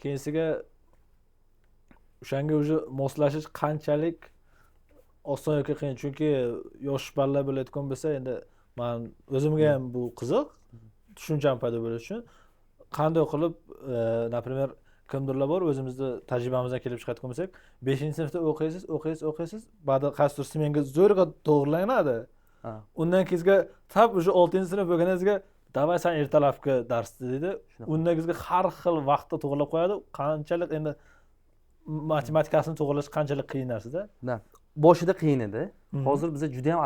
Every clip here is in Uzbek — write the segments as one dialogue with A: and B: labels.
A: keyinsiga o'shanga уже moslashish qanchalik oson yoki qiyin, chunki yosh balla bo'layotgan bo'lsa, endi men o'zimga ham bu qiziq, tushuncham paydo bo'lishi uchun qanday qilib, например, kimdirlar bor, o'zimizni tajribamizdan kelib chiqadigan bo'lsak, 5-sinfda o'qiysiz, ba'da qaysidir smenga zo'rg'a to'g'rilanadi. Undan keyinga tab уже 6-sinf bo'lganingizga davay sen ertalabki darsda dedi. Undan keyinga har xil vaqtda to'g'rilab qo'yadi. Qanchalik endi matematikasini to'g'rilash qanchalik qiyin narsa-da.
B: Boshida qiyin edi. Hozir biz juda ham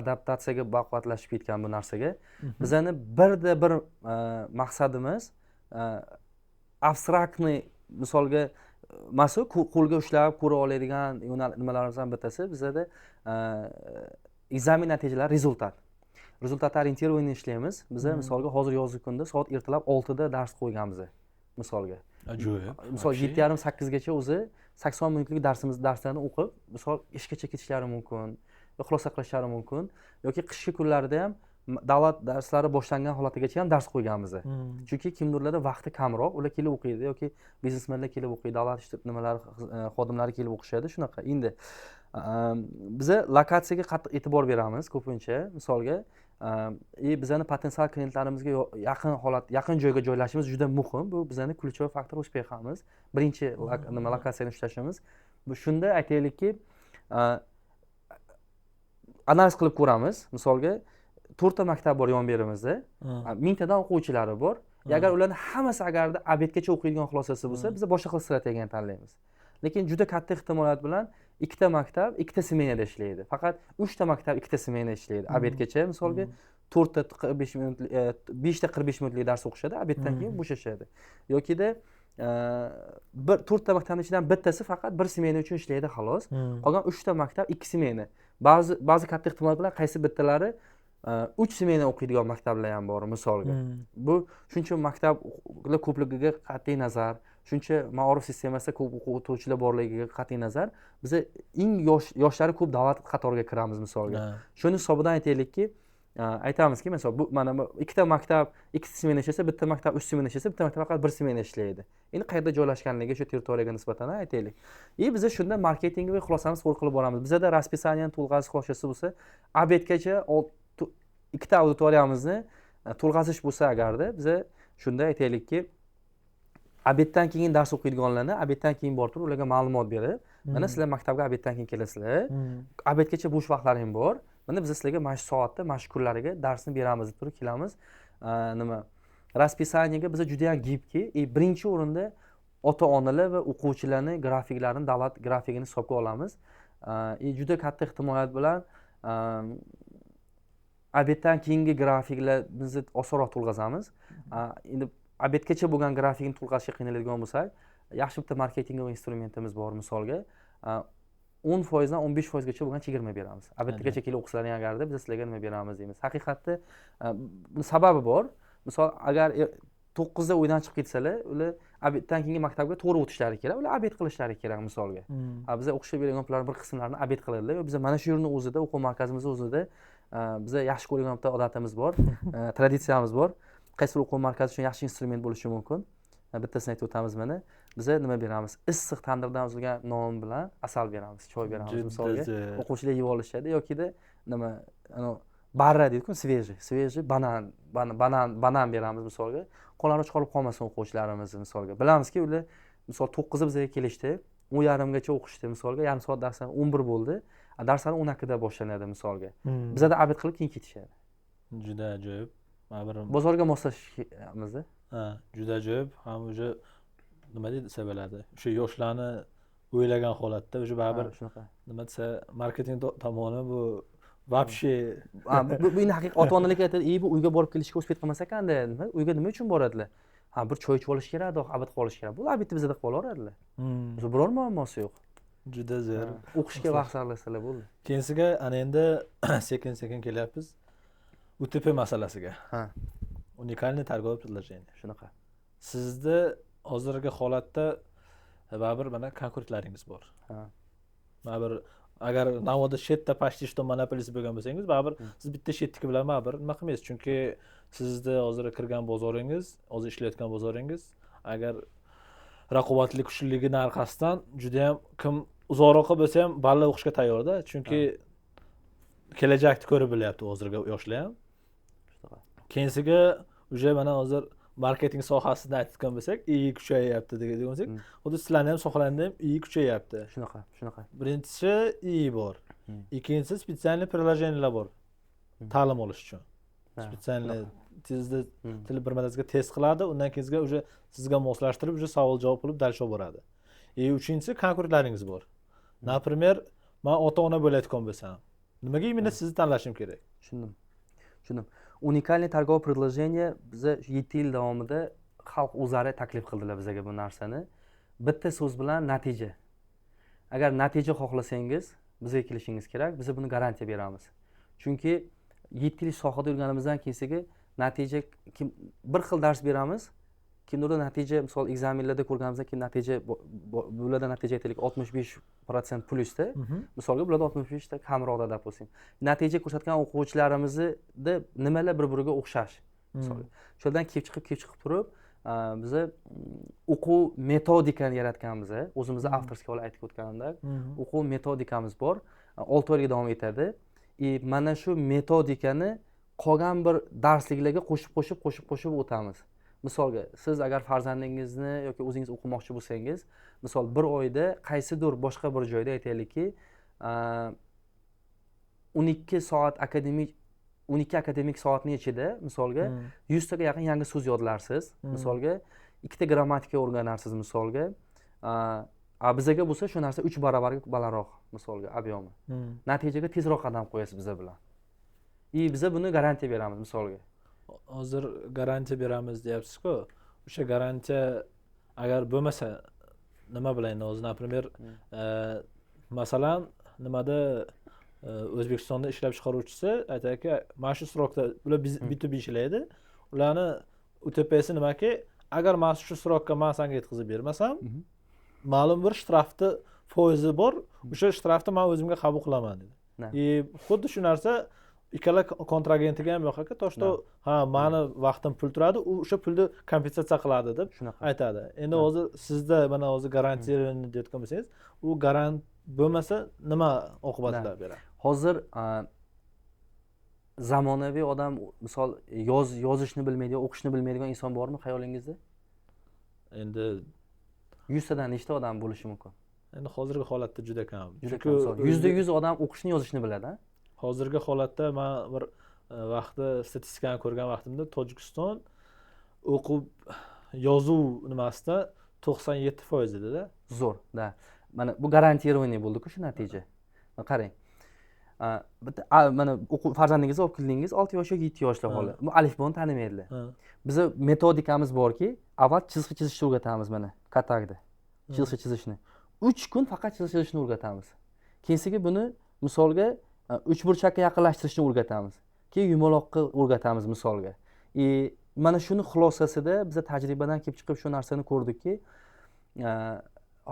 B: adaptatsiyaga baquvvatlashib ketgan bu narsaga. Bizning bir maqsadimiz abstraktni misolga masu qo'lga ushlab ko'ra oladigan nimalardan bittasi bizda ekzamen natijalari rezultat orientirованный ishlaymiz. Biz misolga hozir yozgi kunda soat ertalab 6 da dars qo'yganmiz. Misolga.
A: Ajoyib.
B: Misol 7:30-8 gacha o'zi 80 minutlik darslarni o'qib, misol ishgacha ketishlari mumkin, yoki xulosa qilishlari mumkin, yoki qishki kunlarda ham davlat darslari boshlangan holatigacha ham dars qo'yganmiz. Chunki kimdirlarda vaqti kamroq, ular kelib o'qiydi yoki biznesmenlar kelib o'qiydi, davlat nimalari xodimlari kelib o'qishadi, shunaqa. Endi biz lokatsiyaga qattiq e'tibor beramiz ko'pincha. Misolga, bizning potensial klientlarimizga yaqin joyga joylashimiz juda muhim. Bu bizning ключевой faktor uspeximiz. Birinchi lokatsiyani ushlashimiz. Bu shunda aytaylikki, analiz qilib ko'ramiz. Misolga 4 ta maktab bor yon berimizda. 1000 tadan o'quvchilari bor. Agar ularning hammasi agarda obedgacha o'qiydigan xulosasi bo'lsa, biz boshqa xil strategiyani tanlaymiz. Lekin juda katta ehtimoliyat bilan 2 ta maktab 2 ta smenada ishlaydi. Faqat 3 ta maktab 2 ta smena ishlaydi. Obedgacha misolga 4 ta 45 minutlik 5 ta 45 minutlik dars o'qishadi, obeddan keyin bo'shashadi. Yokida 4 ta maktabning ichidan bittasi faqat bir smena uchun ishlaydi xolos. Qolgan 3 ta maktab 2 smena. Ba'zi katta ehtimol bilan qaysi bittalari 3 smena o'qiydigan maktablar ham bor misolga. Bu shuncha maktablar ko'pligiga qat'iy nazar, shuncha ma'rif sistemasida ko'p o'quvchilar borligiga qat'iy nazar, biz eng yoshlari ko'p davlat qatoriga kiramiz misolga. Shuni hisobidan aytaylikki, aytamizki, masalan, bu mana 2 ta maktab 2 smena ishlasa, bitta maktab 3 smena ishlasa, bitta maktab faqat 1 smena ishlaydi. Endi qayerda joylashganligi shu territoriyaga nisbatan aytaylik. Biz shunda marketing va xulosamizni to'g'ri qilib boramiz. Bizda raspисание to'lg'azish xulosasi bo'lsa, obedgacha 2 ta auditoriyamizni to'lg'azish bo'lsa agarda, biz shunda aytaylikki, obeddan keyin dars o'qiydiganlarni obeddan keyin borib turib ularga ma'lumot berib, mana sizlar maktabga obeddan keyin kelasizlar. Obedgacha bo'sh vaqtlaring bor. Mana biz sizlarga mana shu soatda, mana shu kunlariga darsni beramiz deb turib kelamiz. Raspисаниеga biz juda ham gibki, birinchi o'rinda ota-onalar va o'quvchilarning grafiklarini, davlat grafikini hisobga olamiz. Juda katta ehtimoliyat bilan obeddan keyingi grafiklar bizni osonroq to'lg'azamiz. Endi obedgacha bo'lgan grafikni to'lg'ashga qiynaladigan bo'lsak, yaxshi bitta marketing instrumentimiz bor misolga. 10% dan 15% gacha bo'lgan chegirma beramiz. Obedgacha kelib o'qisalaring agarda biz sizlarga nima beramiz deymiz. Haqiqatda sababi bor. Misol agar 9 da uydan chiqib ketsalar, ular obeddan keyingi maktabga to'g'ri o'tishlari kerak, ular obed qilishlari kerak misolga. Biz o'qishga bergan pullarning bir qismlarini obed qiladilar. Biz mana shu yerning o'zida, o'quv markazimiz o'zida biz yaxshi ko'rgan bitta odatimiz bor, traditsiyamiz bor. Qaysi o'quv markazi uchun yaxshi instrument bo'lishi mumkin. Bittasini aytib o'tamiz mana. Biz nima beramiz? Issiq tandirdan uzilgan non bilan asal beramiz, choy beramiz misolga. O'quvchilar yeb olishadi yokida nima, barra deydi-ku, sveji banan beramiz misolga. Qo'lari chiqarib qolmasin o'quvchilarimiz misolga. Bilamizki, ular misol 9 da bizga kelishdi, 10:30 gacha o'qishdi misolga, yarim soat darsdan 11 bo'ldi. Darslar 12 da boshlanadi misolga. Bizda obed qilib keyin ketishadi.
A: Juda ajoyib.
B: Bozorga moslashamiz.
A: Juda ajoyib. Ham o'sha nima desa bo'ladi? O'sha yoshlarni o'ylagan holatda o'sha baribir
B: shunaqa.
A: Nima desa, marketing tomoni bu вообще
B: bu endi haqiqiy ota-onalar aytadi, bu uyga borib kelishga o'sib qilmasa qanda, nima? Uyga nima uchun boradilar? Bir choy ichib olish kerak, obed qilib olish kerak. Bu obedni bizda qilib olaveradilar. O'zi biror muammosi yo'q.
A: Juda zo'r.
B: O'qishga vaqt sarflasalar bo'ldi.
A: Keyinsiga ana endi sekin-sekin kelyapmiz. UTP masalasiga. Unikalniy торговое предложение.
B: Shunaqa.
A: Sizda hozirgi holatda baribir mana konkurentlaringiz bor. Baribir agar navoda shetda почти что monopolist bo'lgan bo'lsangiz, baribir siz bitta shetniki bilan baribir nima qilmaysiz, chunki sizda hozir kirgan bozoringiz, hozir ishlayotgan bozoringiz agar raqobatli kuchliligini orqasidan juda ham kim uzoqroq bo'lsa ham balla o'qishga tayyorda, chunki kelajakni ko'rib bilyapti hozirgi yoshlar ham. Keyinsiga уже mana hozir marketing sohasida aytgan bo'lsak, iyi kuchayyapti degan bo'lsak, xuddi sizlarning ham sohalarda ham iyi kuchayyapti.
B: Shunaqa.
A: Birinchisi iyi bor. Ikkinchisi spesialniy приложениялар bor. Ta'lim olish uchun. Spesialniy tezda til bir martasiga test qiladi, undan keyinga уже sizga moslashtirib, уже savol javob qilib dalsho boradi. Uchinchisi konkurentlaringiz bor. Например, men ota-ona bo'layotgan bo'lsam, nimaga imенно sizni tanlashim kerak?
B: Tushundim. Уникальный торговое предложение biza 7 yil davomida xalq o'zlari taklif qildilar bizga bu narsani. Bitta so'z bilan natija. Agar natija xohlasangiz, bizga kelishingiz kerak, biz buni garantiya beramiz. Chunki 7 yil sohada yurganimizdan keyingi natija bir xil dars beramiz. Kimdirda natija, misol ekzamenlarda ko'rganimizdan keyin natija bularda natija aytaylik 65% plusda, misolga bularda 65 ta kamroqda deb bo'lsin. Natija ko'rsatgan o'quvchilarimizni nimalar bir-biriga o'xshash. Misolga. Shulardan kelib chiqib turib, biz o'quv metodikani yaratganmiz. O'zimizning avtorskiy olib aytib o'tganimdek, o'quv metodikamiz bor. 6 oyga davom etadi. Mana shu metodikani qolgan bir darsliklarga qo'shib o'tamiz. Misolga, siz agar farzandingizni yoki o'zingiz o'qimoqchi bo'lsangiz, misol bir oyda qaysidir boshqa bir joyda aytaylikki, 12 soat akademik 12 akademik soatning ichida misolga 100 taga yaqin yangi so'z yodlarsiz. Misolga 2 ta grammatika o'rganarsiz misolga. Bizga bo'lsa shu narsa 3 barobarga balandroq misolga obyomi. Natijaga tezroq qadam qo'yasiz biz bilan. Biz buni garantiya beramiz misolga.
A: Hozir garantiya beramiz deyapsiz-ku. O'sha garantiya agar bo'lmasa nima bilan hozir, например, masalan, nimada O'zbekistonda ishlab chiqaruvchisi aytadiki, mana shu srokda ular B2B ishlaydi. Ularni UTP'si nimaki, agar mana shu srokka men senga yetkazib bermasam, ma'lum bir shtrafni foizi bor, o'sha shtrafni men o'zimga qabul qilaman dedi. Xuddi shu narsa ikkala kontragentiga ham yo'q ekan, to'shto meni vaqtim pul turadi, u o'sha pulni kompensatsiya qiladi deb aytadi. Endi hozir sizda mana hozir garantiyani deyotgan bo'lsangiz, u garant bo'lmasa nima oqibatlar beradi?
B: Hozir zamonaviy odam, misol yozishni bilmaydigan, o'qishni bilmaydigan inson bormi xayolingizda?
A: Endi
B: 100 tadan nechta odam bo'lishi mumkin?
A: Endi hozirgi holatda juda kam.
B: Chunki 100% odam o'qishni yozishni biladi.
A: Hozirgi holatda men bir vaqtda statistikani ko'rgan vaqtimda Tojikiston o'qib yozuv nimasida 97% edi-da.
B: Zo'r, da. Mana bu garantирование bo'ldi-ku shu natija. Qarang. Mana farzandingizni olib keldingiz, 6 yosh yoki 7 yoshli bola. Bu alifboni tanimaydilar. Bizda metodikamiz borki, avval chiziq chizishni o'rgatamiz mana katakda. Chiziq chizishni. 3 kun faqat chiziq chizishni o'rgatamiz. Keyinsiga buni misolga 3 burchakka yaqinlashtirishni o'rgatamiz. Keyin yumaloqqa o'rgatamiz misolga. Mana shuni xulosasida biz tajribadan kelib chiqib shu narsani ko'rdikki,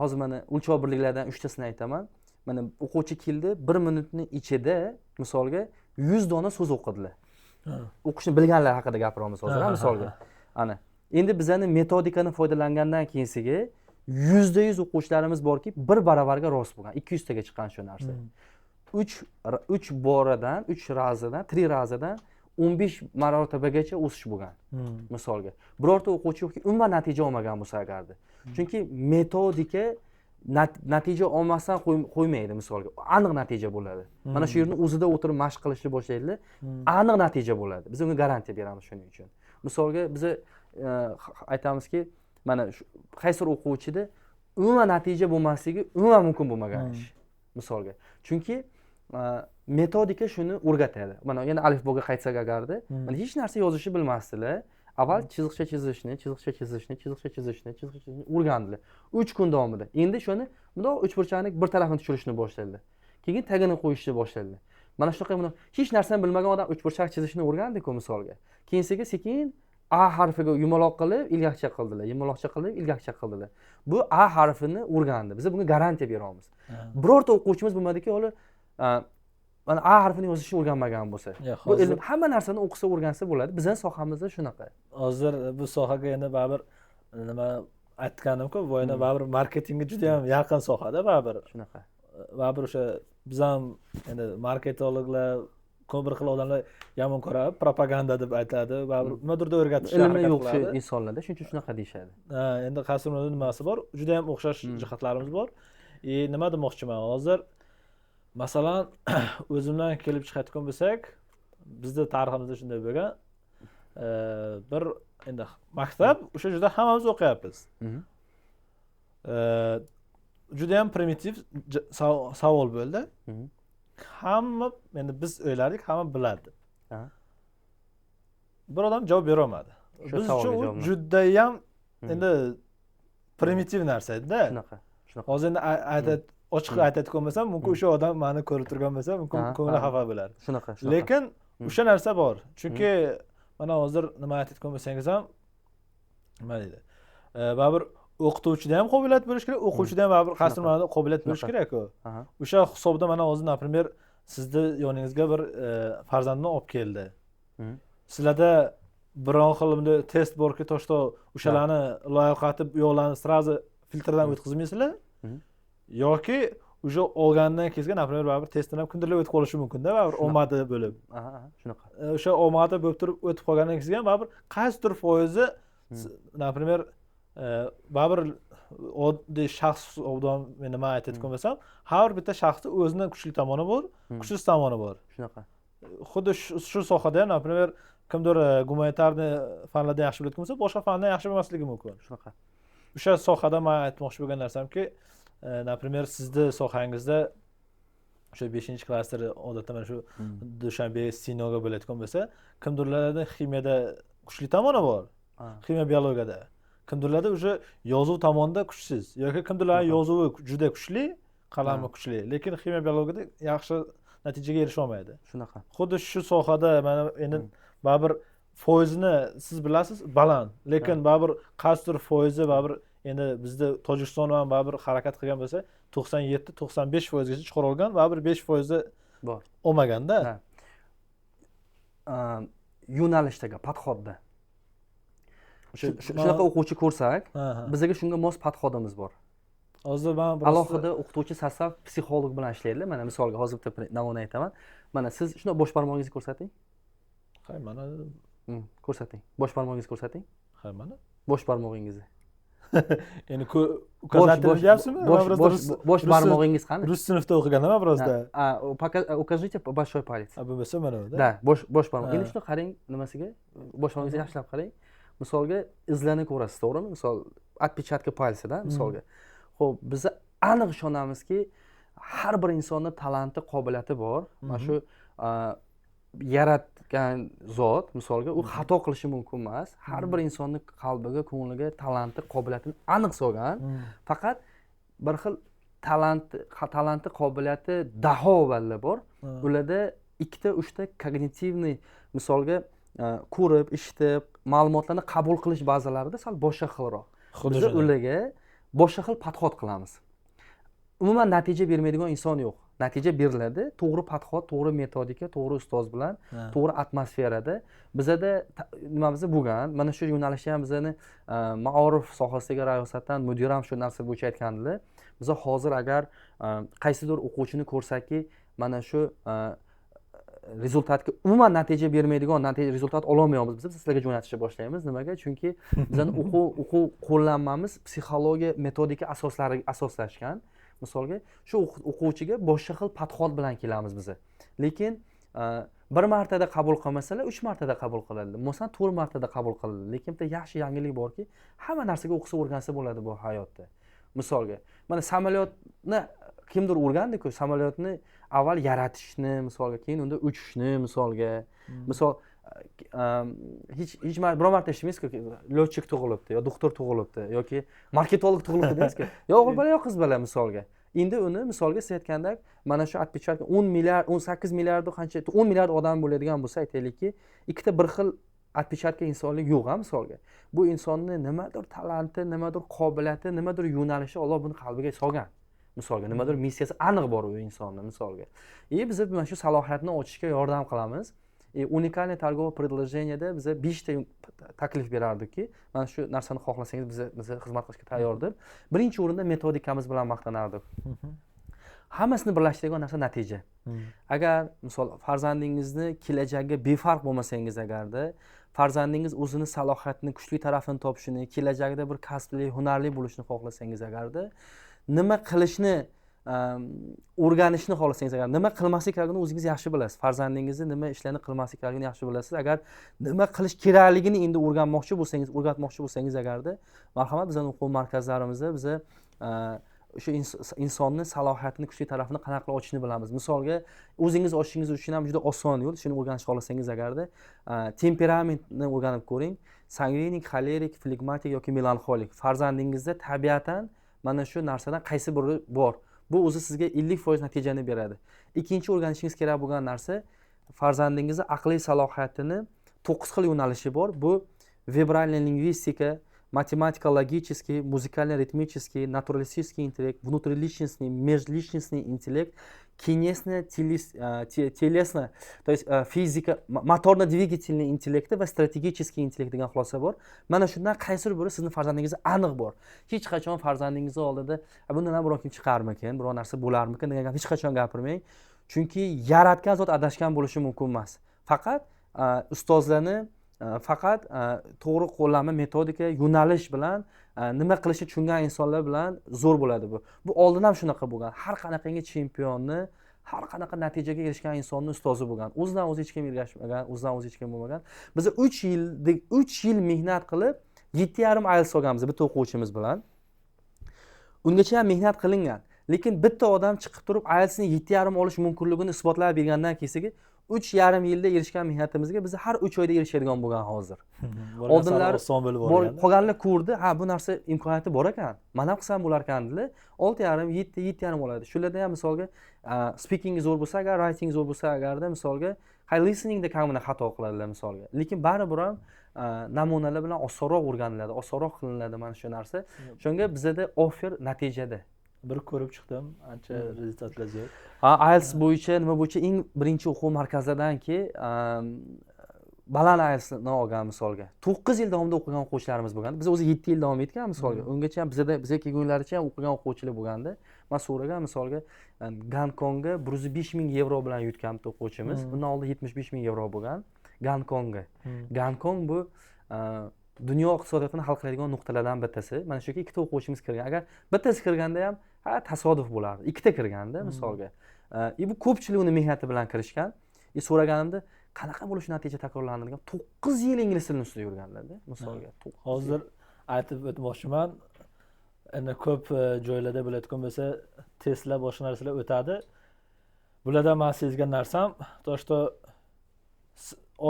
B: hozir mana o'lchov birliklardan 3 tasini aytaman. Mana o'quvchi keldi, 1 minutning ichida misolga 100 dona so'z o'qidilar. O'qishni bilganlar haqida gapiramiz hozir, misolga. Ana. Endi bizning metodikani foydalangandan keyinsiga 100% o'quvchilarimiz borki, bir barobarga rost bo'lgan, 200 taga chiqqan shu narsa. 3 boradan, 3 razadan, 3 razadan 15 marotibagacha o'sish bo'lgan. Misolga. Birorta o'quvchi yo'qki, umuman natija olmagan bo'lsa agarda. Chunki metodika natija olmasdan qo'ymaydi misolga. Aniq natija bo'ladi. Mana shu yerni o'zida o'tirib mashq qilishni boshlaydilar. Aniq natija bo'ladi. Biz unga garantiya beramiz shuning uchun. Misolga biz aytamizki, mana qaysi o'quvchida umuman natija bo'lmasligi umuman mumkin bo'lmagan ish. Misolga. Chunki metodika shuni o'rgatadi. Mana yana alifboga qaytsak agarda, mana hech narsa yozishni bilmasdilar. Avval chiziqcha chizishni o'rgandilar. 3 kun davomida. Endi shuni bundoq 3 burchakning bir tarafini tushirishni boshladilar. Keyin tagini qo'yishni boshladilar. Mana shunaqa buni hech narsani bilmagan odam 3 burchak chizishni o'rgandi-ku misolga. Keyinsiga sekin A harfiga yumaloq qilib, ilgakcha qildilar. Yumaloqcha qilib, ilgakcha qildilar. Bu A harfini o'rgandi. Biz bunga garantiya beramiz. Birorta o'quvchimiz bo'lmadiki, hali mana A harfini yozishni o'rganmagan bo'lsa. Bu ilm hamma narsani o'qisa, o'rgansa bo'ladi. Bizning sohamizda shunaqa.
A: Hozir bu sohaga endi baribir nima aytganim-ku, bu endi baribir marketingga juda ham yaqin sohada baribir.
B: Shunaqa.
A: Baribir o'sha biz ham endi marketologlar ko'p bir xil odamlar yomon ko'radi, propaganda deb aytadi, baribir nimadirda o'rgatishga
B: Ilmi
A: harakat
B: yo'q shu
A: qiladi.
B: insonlarda, shuning uchun shunaqa deyishadi.
A: Ha, endi Qasrimizni nimasi bor? Juda ham o'xshash jihatlarimiz bor. Nima demoqchiman hozir? Masalan, o'zimdan kelib chiqayotgan bo'lsak, bizning tariximizda shunday bo'lgan. Bir endi maktab o'sha juda hammamiz o'qiyapmiz. Juda ham primitiv savol bo'ldi. Hamma endi biz o'ylardik, hamma biladi. Bir odam javob bera olmadi. Biz uchun u juda ham endi primitiv narsa edi-da.
B: Shunaqa.
A: Hozir endi ochiq aytadigan bo'lsam, mumkin o'sha odam meni ko'rib turgan bo'lsa, mumkin ko'ngli xafa bo'lardi.
B: Shunaqa.
A: Lekin o'sha narsa bor. Chunki mana hozir nima aytadigan bo'lsangiz ham nima deydi? Baribir o'qituvchida ham qobiliyat bo'lish kerak, o'quvchida ham baribir qasrmada qobiliyat bo'lish kerak-ku. O'sha hisobda mana hozir, например, sizni yoningizga bir farzandni olib keldi. Sizlarda biron xil bunday test borki, to'shto o'shalarni loyiqatib, yo'qlarni sразу filtrdan o'tkazmaysizlar? Yoki уже olgandan keyin, например, baribir testdan ham kundirlar o'tib qolishi mumkin-da, baribir omadi bo'lib.
B: Shunaqa.
A: O'sha omadi bo'lib turib o'tib qolgandan keyin baribir qaysidir foizi, например, baribir oddiy shaxs odam nima aytadigan bo'lsam, har bitta shaxsda o'zining kuchli tomoni bor, kuchsiz tomoni bor.
B: Shunaqa.
A: Xuddi shu sohada ham, например, kimdir gumanitarniy fanlarda yaxshi bilayotgan bo'lsa, boshqa fanda yaxshi bilmasligi mumkin.
B: Shunaqa.
A: O'sha sohada men aytmoqchi bo'lgan narsamki, например, sizni sohangizda o'sha 5-klassda odatda mana shu Dushanbe Sinoga bo'layotgan bo'lsa, kimdirlarda ximiyada kuchli tomoni bor. Ximiya biologiyada. Kimdirlarda o'sha yozuv tomonida kuchsiz yoki kimdirlar yozuvi juda kuchli, qalami kuchli, lekin ximiya biologiyada yaxshi natijaga erisha olmaydi.
B: Shunaqa.
A: Xuddi shu sohada mana endi baribir foizini siz bilasiz baland, lekin baribir qaysidir foizi baribir endi bizda Tojikiston ham baribir harakat qilgan bo'lsa 97-95% gacha chiqara olgan, baribir 5%
B: bor.
A: Olmaganda.
B: Yo'nalishdagi podxodda shunaqa o'quvchi ko'rsak, bizga shunga mos podxodimiz bor.
A: Hozir men
B: alohida o'qituvchi sostav psixolog bilan ishlaydi. Mana misolga hozir bitta namuna aytaman. Mana siz shuna bosh barmog'ingizni ko'rsating.
A: Hay, mana
B: ko'rsating. Bosh barmog'ingizni ko'rsating.
A: Hay, mana
B: bosh barmog'ingizni.
A: Endi uказатель deyapsizmi?
B: Bosh barmog'ingiz qani?
A: Rus sinfda o'qiganman birozda.
B: Укажите большой палец.
A: Bo'lmasa mana bu.
B: Da, bosh barmoq. Endi shuni qarang nimasiga? Bosh barmog'ingizni yaxshilab qarang. Misolga izlarni ko'rasiz, to'g'rimi? Misol отпечатка пальца-da, misolga. Xo'p, biz aniq ishonamizki, har bir insonning talanti, qobiliyati bor. Mana shu yaratgan zot, misolga, u xato qilishi mumkin emas. Har bir insonning qalbiga, ko'ngliga talanti, qobiliyatini aniq solgan. Faqat bir xil talanti, qobiliyati daho vallar bor. Ularda 2-3 kognitivniy, misolga ko'rib, eshitib, ma'lumotlarni qabul qilish bazalarida sal boshqa xilroq. Biz ularga boshqa xil podxod qilamiz. Umuman natija bermaydigan inson yo'q. Natija beriladi, to'g'ri podxod, to'g'ri metodika, to'g'ri ustoz bilan, to'g'ri atmosferada. Bizada nimamiz bo'lgan, mana shu yo'nalishni ham bizani maorif sohasiga rayosatdan mudir ham shu narsa bo'yicha aytgandilar. Biz hozir agar qaysidir o'quvchini ko'rsakki, mana shu rezultatga umuman natija bermaydigan, rezultat ololmayapmiz, biz sizlarga jo'natishni boshlaymiz. Nimaga? Chunki bizning o'quv qo'llanmamiz psixologiya, metodika asoslariga asoslashgan. Misolga, shu o'quvchiga boshqa xil podxod bilan kelamiz biz. Lekin bir martada qabul qilmasalar, 3 martada qabul qiladi. Masalan, 4 martada qabul qiladi. Lekin bitta yaxshi yangilik borki, hamma narsaga o'qisa o'rgansa bo'ladi bu hayotda. Misolga, mana samolyotni kimdir o'rgandi-ku, samolyotni avval yaratishni, misolga, keyin unda uchishni, misolga. Misol hech biror marta eshitmaysizku, lotchik tug'ilibdi, yo doktor tug'ilibdi, yoki marketolog tug'ilibdi deysizku. Yo o'g'il bola, yo qiz bola misolga. Endi uni misolga siz aytgandek, mana shu отпечатка 10 milliard, 18 milliard qancha 10 milliard odam bo'ladigan bo'lsa, aytaylikki, ikkita bir xil отпечатка insonlik yo'q, misolga. Bu insonni nimadir talanti, nimadir qobiliyati, nimadir yo'nalishi Alloh buni qalbiga solgan. Misolga, nimadir missiyasi aniq bor u insonning, misolga. Biz mana shu salohiyatni ochishga yordam qilamiz. уникальный торговое предложениeda biza 5 ta taklif berardikki, mana shu narsani xohlasangiz biza xizmat qilishga tayyor deb. Birinchi o'rinda metodikamiz bilan maqtanardik. Hammasini birlashtiradigan narsa natija. Agar misol farzandingizni kelajagiga befarq bo'lmasangiz agarda, farzandingiz o'zini salohiyatini, kuchli tarafini topishini, kelajagida bir kasbli, hunarli bo'lishni xohlasangiz agarda, nima qilishni o'rganishni xohlasangiz agar, nima qilmaslik kerakligini o'zingiz yaxshi bilasiz. Farzandingizni nima ishlarni qilmaslik kerakligini yaxshi bilasiz. Agar nima qilish kerakligini endi o'rgatmoqchi bo'lsangiz agarda, marhamat, bizning o'quv markazlarimizda biz o'sha insonni salohiyatini, kuchli tarafini qanaqa qilib ochishni bilamiz. Misolga, o'zingiz ochishingiz uchun ham juda oson yo'l. Shuni o'rganishni xohlasangiz agarda, temperamentni o'rganib ko'ring. Sangvinik, xolerik, flegmatik yoki melanxolik. Farzandingizda tabiatan mana shu narsadan qaysi biri bor? Bu o'zi sizga 50% natijani beradi. Ikkinchi o'rganishingiz kerak bo'lgan narsa, farzandingizning aqliy salohiyatini 9 xil yo'nalishi bor. Bu vibralniy lingvistika, математика, логический, музыкально-ритмический, натуралистический интеллект, внутриличностный, межличностный интеллект, кинесно-телесно, то есть физика, motorno-двигательный интеллекti va strategический интеллект degan xulosa bor. Mana shundan qaysi biri sizning farzandingizda aniq bor. Hech qachon farzandingiz oldida bundan biror kim chiqarmikin, biror narsa bo'larmikin degan gapni hech qachon gapirmang. Chunki yaratgan zot adashgan bo'lishi mumkin emas. Faqat ustozlarni faqat to'g'ri qo'llanma metodika, yo'nalish bilan nima qilishni tushungan insonlar bilan zo'r bo'ladi bu. Bu oldin ham shunaqa bo'lgan. Har qanaqangi chempionni, har qanaqa natijaga erishgan insonning ustozi bo'lgan. O'zidan o'zi hech kim ergashmagan, o'zidan o'zi hech kim bo'lmagan. Biz 3 yil mehnat qilib 7,5 IELTS olganmiz bitta o'quvchimiz bilan. Ungacha ham mehnat qilingan. Lekin bitta odam chiqib turib IELTSni 7,5 olish mumkinligini isbotlab bergandan keyingi 3,5 yilda erishgan mehnatimizga biz har 3 oyda erishadigan bo'lgan hozir. Oldinlar qolganlar ko'rdi, ha bu narsa imkoniyati bor ekan. Men ham qilsam bo'lar ekan dedilar. 6,5, 7, 7,5 oladi. Shularda ham misolga speaking zo'r bo'lsa, agar writing zo'r bo'lsa, agarda misolga listeningda kamina xato qiladilar misolga. Lekin baribir ham namunalar bilan osonroq o'rganiladi, osonroq qilinadi mana shu narsa. Shunga bizda offer natijada.
A: Bir ko'rib chiqdim, ancha rezultatlar zo'r.
B: IELTS bo'yicha, nima bo'yicha eng birinchi o'quv markazlaridanki baland IELTSni olgan misolga. 9 yil davomida o'qigan o'quvchilarimiz bo'lgan. Biz o'zi 7 yil davom etgan misolga. Ungacha ham bizga kelgunlaricha ham o'qigan o'quvchilar bo'lganda, men so'ragan misolga Gonkongga 105 ming yevro bilan yutgan bitta o'quvchimiz. Undan oldin 75 ming yevro bo'lgan. Gonkongga. Gonkong bu dunyo iqtisodiyotini hal qiladigan nuqtalardan bittasi. Mana shu ikkita o'quvchimiz kirgan. Agar bittasi kirganda ham tasodif bo'lardi. Ikkita kirganda misolga. Bu ko'pchilik uni mehnati bilan kirishgan. So'raganimda qanaqa bo'lish natija takrorlandi degan 9 yil ingliz tilini ustida yurganlarda misolga.
A: Hozir aytib o'tmoqchiman. Endi ko'p joylarda bo'layotgan bo'lsa, testlar boshqa narsalar o'tadi. Bularda men sezgan narsam, to'shto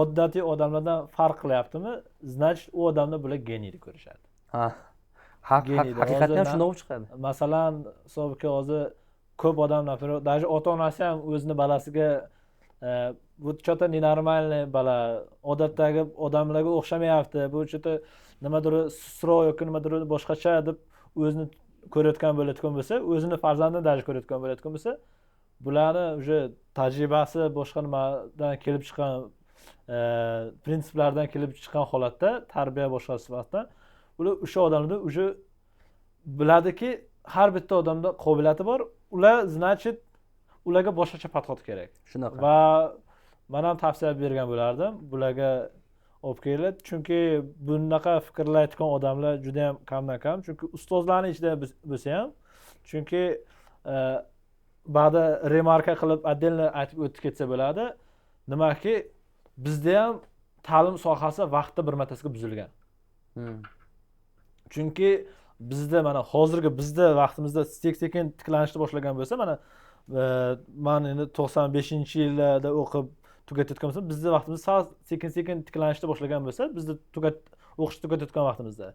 A: oddiy odamlardan farq qilyaptimi? Значит, u odamlar bular geniyni ko'rishadi.
B: Haqiqatan ham shunday bo'lib chiqadi.
A: Masalan, hisobga hozir ko'p odam, например, даже ota-onasi ham o'zini balasiga bu chota nenormalniy bala, odatdagi odamlarga o'xshamayapti. Bu chota nimadir sro yoki nimadir boshqacha deb o'zini ko'rayotgan bo'lsa, o'zini farzandini даже ko'rayotgan bo'lsa, bularni o'sha tajribasi boshqa nimadan kelib chiqqan prinsiplardan kelib chiqqan holatda, tarbiya boshqa sifatdan ular o'sha odamlarda o'sha biladiki, har bitta odamda qobiliyati bor. Ular значит ularga boshqacha podxod kerak.
B: Shunaqa.
A: Va men ham tavsiya bergan bo'lardim bularga olib kelib, chunki bunaqa fikrlayotgan odamlar juda ham kamdan kam, chunki ustozlarning ichida bo'lsa ham, chunki ba'da remarka qilib отдельно aytib o'tib ketsa bo'ladi. Nimaki bizda ham ta'lim sohasi vaqtda bir martasiga buzilgan. Chunki bizda mana hozirgi bizda vaqtimizda sekin tiklanishni boshlagan bo'lsa, mana men endi 95-yillarda o'qib tugatayotgan bo'lsam, bizda vaqtimiz sekin tiklanishni boshlagan bo'lsa, bizda o'qishni tugatayotgan vaqtimizda.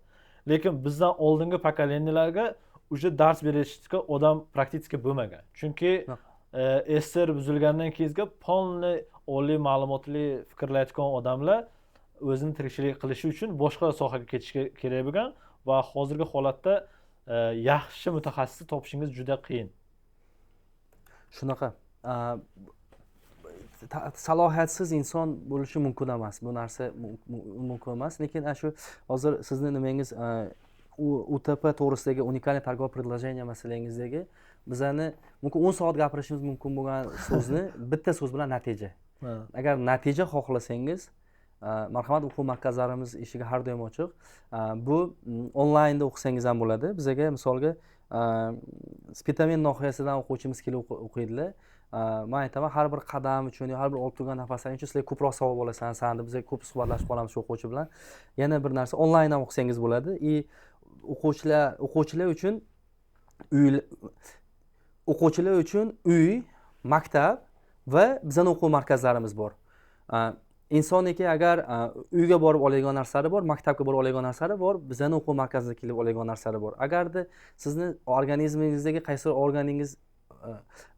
A: Lekin bizdan oldingi pokoleniyalarga o'sha dars berishga odam praktik bo'lmagan. Chunki SSR buzilgandan keyingi polni oliy ma'lumotli fikrlayotgan odamlar o'zini tirikchilik qilishi uchun boshqa sohaga ketishga kerak bo'lgan va hozirgi holatda yaxshi mutaxassisni topishingiz juda qiyin.
B: Shunaqa. salohiyatsiz inson bo'lishi mumkin emas. Bu narsa mumkin emas. Lekin shu hozir sizni nimangiz UTP to'g'risidagi уникальный торговое предложение masalalangizdagi bizani mumkin 10 soat gapirishimiz mumkin bo'lgan so'zni bitta so'z bilan natija. Agar natija xohlasangiz, marhamat, o'quv markazlarimiz eshigi har doim ochiq. Bu onlaynda o'qisangiz ham bo'ladi. Bizga misolga Spitamen nohiyasidan o'quvchimiz kelib o'qiydilar. Men aytaman, har bir qadam uchun, har bir olib turgan nafaslaring uchun sizlar ko'proq savob olasan. Sanda biz ko'p suhbatlashib qolamiz shu o'quvchi bilan. Yana bir narsa, onlayn ham o'qisangiz bo'ladi. O'quvchilar uchun uy, maktab va bizning o'quv markazlarimiz bor. Insoniki agar uyga borib oladigan narsalari bor, maktabga borib oladigan narsalari bor, bizning o'quv markaziga kelib oladigan narsalari bor. Agarda sizni organizmingizdagi qaysi organingiz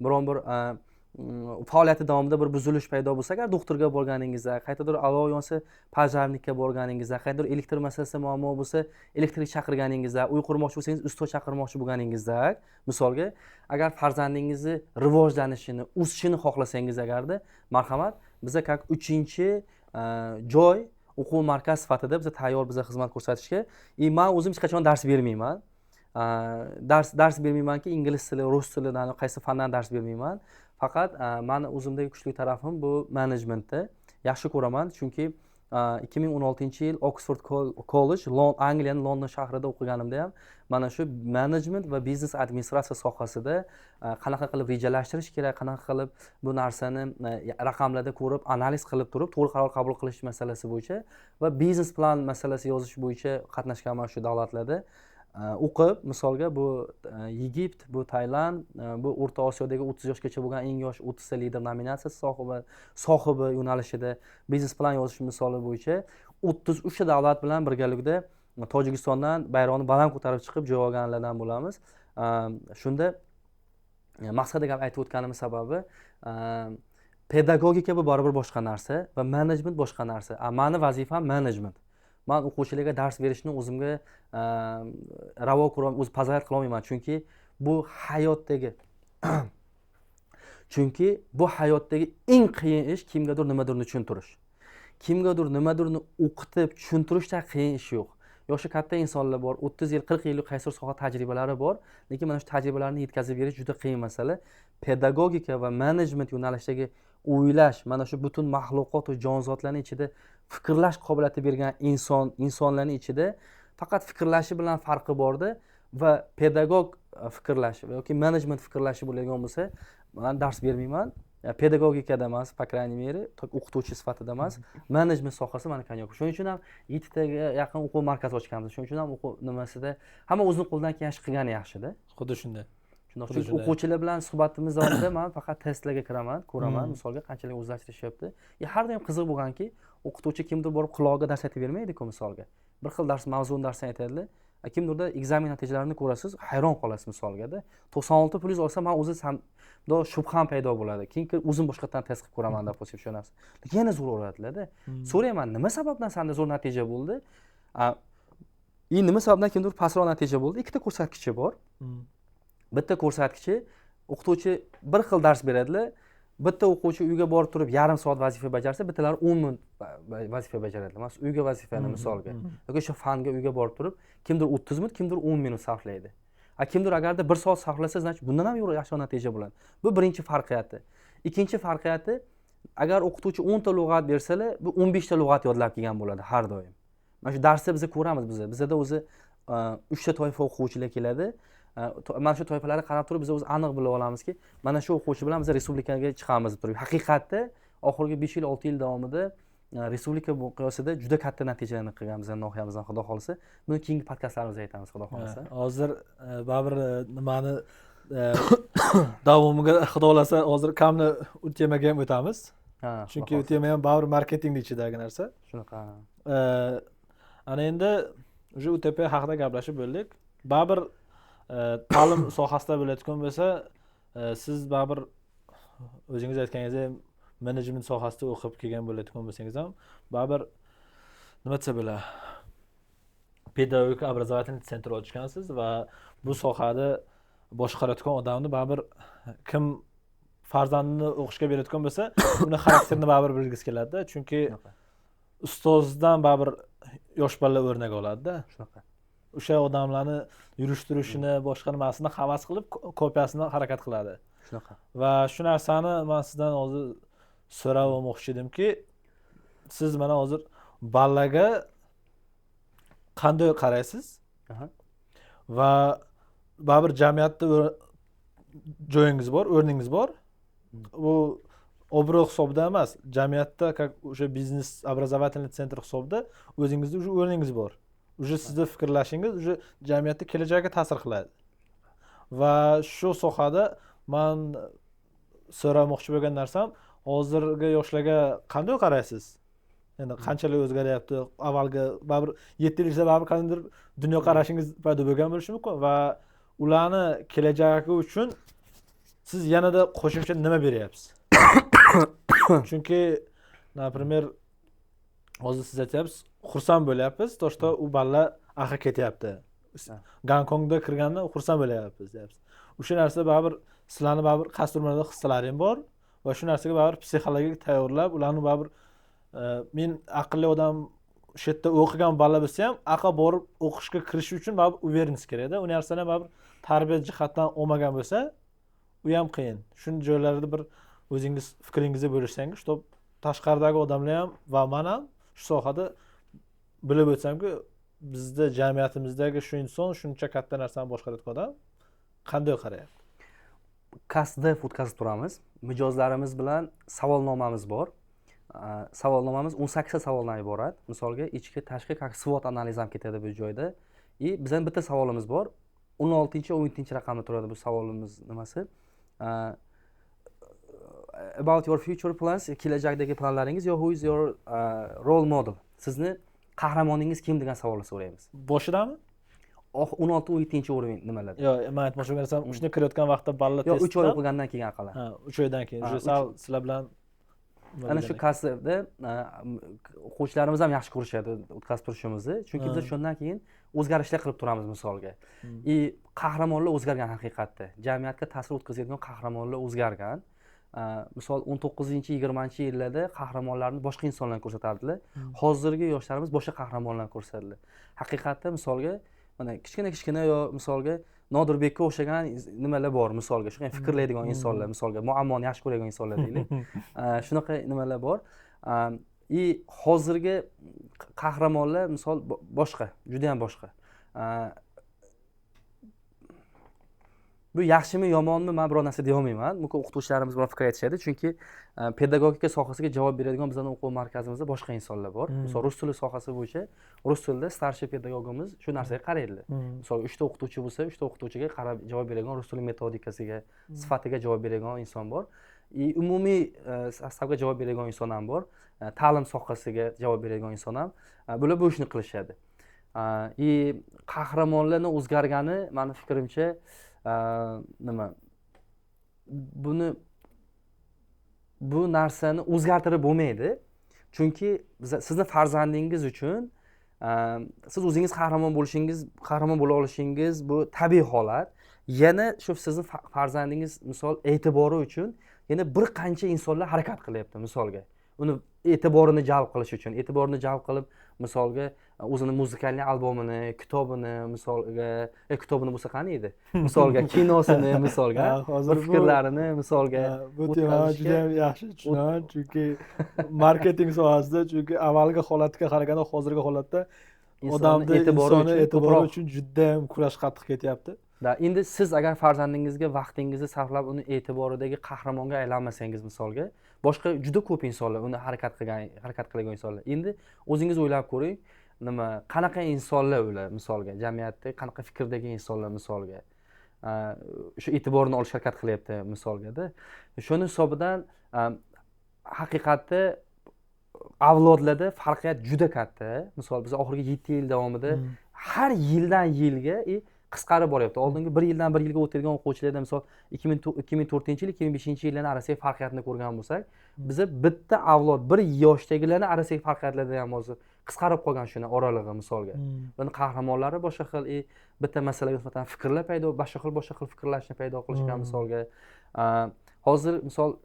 B: biron bir faoliyati davomida bir buzilish paydo bo'lsa, agar doktorga borganingizda, qayerdadir olov yonsa pajarnikka borganingizda, qayerdadir elektr masalasida muammo bo'lsa, elektrik chaqirganingizda, uy qurmoqchi bo'lsangiz, ustoz chaqirmoqchi bo'lganingizda, misolga, agar farzandingizni rivojlanishini, o'sishini xohlasangiz agarda, marhamat, biza как 3-joy o'quv markaz sifatida biza tayyor xizmat ko'rsatishga. Men o'zim hech qachon dars bermayman. Dars bermaymanki, ingliz tili, rus tilidan qaysi fandan dars bermayman. Faqat meni o'zimdagi kuchli tarafim bu menejmentda. Yaxshi ko'raman, chunki 2016-yil Oxford College, Angliyaning London shahrida o'qiganimda ham mana shu management va biznes administratsiya sohasida qanaqa qilib rejalashtirish kerak, qanaqa qilib bu narsani raqamlarda ko'rib, analiz qilib turib, to'g'ri qaror qabul qilish masalasi bo'yicha va biznes plan masalasi yozish bo'yicha qatnashganman shu davlatlarda. O'qib, misolga bu Egipt, bu Tailand, bu O'rta Osiyodagi 30 yoshgacha bo'lgan eng yosh 30 ta lider nominatsiyasi sohibi yo'nalishida biznes plan yozish misoli bo'yicha 33 ta davlat bilan birgalikda Tojikistondan bayroqni baland ko'tarib chiqib joy olganlardan bo'lamiz. Shunda maqsadga gap aytib o'tganim sababi pedagogika bu baribir boshqa narsa va menejment boshqa narsa. Meni vazifam menejment. Men o'quvchilarga dars berishni o'zimga ravo ko'raman, o'z pazayat qila olmayman, chunki bu hayotdagi eng qiyin ish kimgadir nimadirni tushuntirish. Kimgadir nimadirni o'qitib tushuntirishda qiyin ish yo'q. Yoshi katta insonlar bor, 30 yil, 40 yillik qaysi soha tajribalari bor, lekin mana shu tajribalarni yetkazib berish juda qiyin masala. Pedagogika va menejment yo'nalishidagi o'ylash, mana shu butun maxluqot va jonzotlarning ichida fikrlash qobiliyati bergan insonlarning ichida faqat fikrlashi bilan farqi borda va pedagog fikrlashi yoki menejment fikrlashi bo'ladigan bo'lsa, men dars bermayman. Pedagogikada emas, по крайней мере, o'qituvchi sifatida emas, menejment sohasi meni konyak. Shuning uchun ham 7 taga yaqin o'quv markazi ochganmiz. Shuning uchun ham o'quv nimasida hamma o'zini qo'lidan kelgan ish qilgani yaxshida.
A: Xuddi shunday.
B: Chunki o'quvchilar bilan suhbatimiz davomida men faqat testlarga kiraman, ko'raman, misolga qanchalik o'zlashtirishyapti. Har doim qiziq bo'lganki, o'qituvchi kimdir borib qulog'iga dars aytib bermaydi-ku misolga. Bir xil dars mavzuni darsini aytadilar. Kimdirda ekzamen natijalarini ko'rasiz, hayron qolasiz misolga-da. 96+ olsa men o'zi shubham paydo bo'ladi. Keyin o'zim boshqatdan test qilib ko'raman deb qo'shib shu narsa. Lekin yana zo'r o'radilar-da. So'rayman, nima sababdan senda zo'r natija bo'ldi? Nima sababdan kimdir pastroq natija bo'ldi? Ikkita ko'rsatkichi bor. Bitta ko'rsatkichi, o'qituvchi bir xil dars beradilar. Bitta o'quvchi uyga borib turib yarim soat vazifa bajarsa, bittalar 10 minut vazifa bajaradilar. Mas uyga vazifani misolga yoki shu fanga uyga borib turib, kimdir 30 minut, kimdir 10 minut sarflaydi. Kimdir agarda 1 soat sarflasa, значит, bundan ham yaxshi natija bo'ladi. Bu birinchi farqiyati. Ikkinchi farqiyati, agar o'qituvchi 10 ta lug'at bersalar, bu 15 ta lug'at yodlab kelgan bo'ladi har doim. Mana shu darsda biz ko'ramiz bizda o'zi 3 ta toifa o'quvchilar keladi. Mana shu toifalarni qarab turib biz o'zi aniq bilib olamizki, mana shu o'quvchi bilan biz respublikaga chiqamiz deb turib. Haqiqatda oxirgi 5 yil, 6 yil davomida respublika miqyosida juda katta natijalarni qilgan bizning nohiyamizdan, xudo xolisa. Buni keyingi podkastlarimizda aytamiz, xudo xolisa.
A: Hozir baribir nimani davomiga xudo xolasa hozir kamni u temaga ham o'tamiz. Chunki u tema ham baribir marketingning ichidagi narsa.
B: Shunaqa.
A: Ana endi o'sha UTP haqida gaplashib bo'ldik. Baribir ta'lim sohasida bo'layotgan bo'lsa, siz baribir o'zingiz aytganingizdek menejment sohasida o'qib kelgan bo'layotgan bo'lsangiz ham, baribir nima desa bo'ladi, pedagogik образовательный sentr ochgansiz va bu sohada boshqarayotgan odamni baribir kim farzandini o'qishga berayotgan bo'lsa, uni xarakterini baribir bilgisi keladi-da, chunki ustozdan baribir yosh bolalar o'rnak oladi-da.
B: Shunaqa.
A: O'sha odamlarni yurish-turishini, boshqa nimasini havas qilib kopiyasini harakat qiladi.
B: Shunaqa.
A: Va shu narsani men sizdan hozir so'rab olmoqchi edimki, siz mana hozir bolaga qanday qaraysiz? Va baribir jamiyatda joyingiz bor, o'rningiz bor. Bu obro' hisobida emas, jamiyatda o'sha biznes образовательный sentr hisobida o'zingizni уже o'rningiz bor. Уже sizni fikrlashingiz уже jamiyatda kelajagiga ta'sir qiladi. Va shu sohada men so'ramoqchi bo'lgan narsam, hozirgi yoshlarga qanday qaraysiz? Endi qanchalik o'zgaryapti? Avvalgi baribir 7 yilda baribir qanday dunyo qarashingiz paydo bo'lgan bo'lishi mumkin va ularni kelajagi uchun siz yanada qo'shimcha nima beryapsiz? Chunki, например, hozir siz aytyapsiz, xursand bo'lyapsiz, to'shta u balla axa ketyapti. Gonkongda kirganda xursand bo'lyapsiz, deyapsiz. O'sha narsa baribir sizlarni baribir qasdurmada hissalaring bor va shu narsaga baribir psixologik tayyorlab, ularni baribir men aqlli odam o'sha yerda o'qigan balla bo'lsa ham, aqa borib o'qishga kirish uchun baribir uvereniz kerak-da. U narsani baribir tarbiya jihatdan olmagan bo'lsa, u ham qiyin. Shu joylarda bir o'zingiz fikringizni bo'lishsangiz, чтоб tashqaridagi odamlar ham va men ham shu sohada bilib o'tsamki, bizda jamiyatimizdagi shu inson shuncha katta narsani boshqarayotgan odam qanday qarayapti?
B: Kasda o'tkazib turamiz. Mijozlarimiz bilan savolnomamiz bor. Savolnomamiz 18 ta savoldan iborat. Misolga ichki tashqi SWOT analiz ham ketadi bu joyda. Bizning bitta savolimiz bor. 16-17 raqamda turadi bu savolimiz nimasi? About your future plans, kelajakdagi planlaringiz, who is your role model? Sizni qahramoningiz kim degan savolni so'raymiz.
A: Boshidami?
B: 16-17 o'rin nimalar?
A: Yo'q, men aytmoqchi bo'lsam, shunda kirayotgan vaqtda balla test.
B: Yo'q, 3 oy o'qigandan keyin aqala.
A: Ha, 3 oydan keyin. Sizlar bilan
B: ana shu kasbda o'quvchilarimiz ham yaxshi ko'rishadi o'tkazib turishimizni. Chunki biz shundan keyin o'zgarishlar qilib turamiz misolga. Qahramonlar o'zgargan haqiqatda. Jamiyatga ta'sir o'tkazadigan qahramonlar o'zgargan. Misol 19-20-yillarda qahramonlarni boshqa insonlar ko'rsatardilar. Hozirgi yoshlarimiz boshqa qahramonlar ko'rsatadilar. Haqiqatda misolga mana kichkina yo misolga Nodirbekka o'xshagan nimalar bor misolga. Shunday fikrlaydigan insonlar, misolga muammoni yaxshi ko'radigan insonlar deylik. Shunaqa nimalar bor. Hozirgi qahramonlar misol boshqa, juda ham boshqa. Bu yaxshimi, yomonmi, men biror narsa deya olmayman. Mumkin o'qituvchilarimiz bilan fikr aytishadi, chunki pedagogika sohasiga javob beradigan bizning o'quv markazimizda boshqa insonlar bor. Misol rus tili sohasi bo'yicha rus tilida starshi pedagogimiz shu narsaga qaraydilar. Misol 3 ta o'qituvchi bo'lsa, 3 ta o'qituvchiga qarab javob beradigan rus tili metodikasiga, sifatiga javob beradigan inson bor. Umumiy sostavga javob beradigan inson ham bor. Ta'lim sohasiga javob beradigan inson ham. Bular bu ishni qilishadi. Qahramonlarning o'zgargani, mening fikrimcha, nima bu narsani o'zgartirib bo'lmaydi. Chunki sizni farzandingiz uchun siz o'zingiz qahramon bo'la olishingiz bu tabiiy holat. Yana shu sizning farzandingiz misol e'tibori uchun yana bir qancha insonlar harakat qilyapti misolga. Uni e'tiborini jalb qilish uchun, e'tiborini jalb qilib misolga o'zini muzikalniy albomini, kitobini misolga, kitobini bo'lsa qani edi? Misolga kinosini misolga, hozir fikrlarini misolga
A: bu tema juda ham yaxshi tushunaman, chunki marketing sohasida, chunki avvalgi holatga qaraganda hozirgi holatda odamning e'tibori uchun juda ham kurash qattiq ketyapti.
B: Endi siz agar farzandingizga vaqtingizni sarflab uni e'tiboridagi qahramonga aylanmasangiz misolga, boshqa juda ko'p insonlar uni harakat qilgan insonlar. Endi o'zingiz o'ylab ko'ring, qanaqa insonlar ular misolga, jamiyatda qanaqa fikrdagi insonlar misolga. Shu e'tiborini olishga harakat qilyapti misolga-da. Shuni hisobidan haqiqatda avlodlarda farqiyat juda katta. Misol biz oxirgi 7 yil davomida har yildan yilga qisqarib boryapti. Oldingi 1 yildan 1 yilga o'tadigan o'quvchilarda misol 2004-yil, 2005-yillarning arasidagi farqiyatni ko'rgan bo'lsak, biza bitta avlod, bir yoshdagilarning arasidagi farqiyatlarda ham hozir qisqarib qolgan shuni oralig'i misolga. Buni qahramonlari boshqa xil, bitta masalaga nisbatan fikrlar boshqa xil fikrlashni paydo qilishgan misolga. hozir misol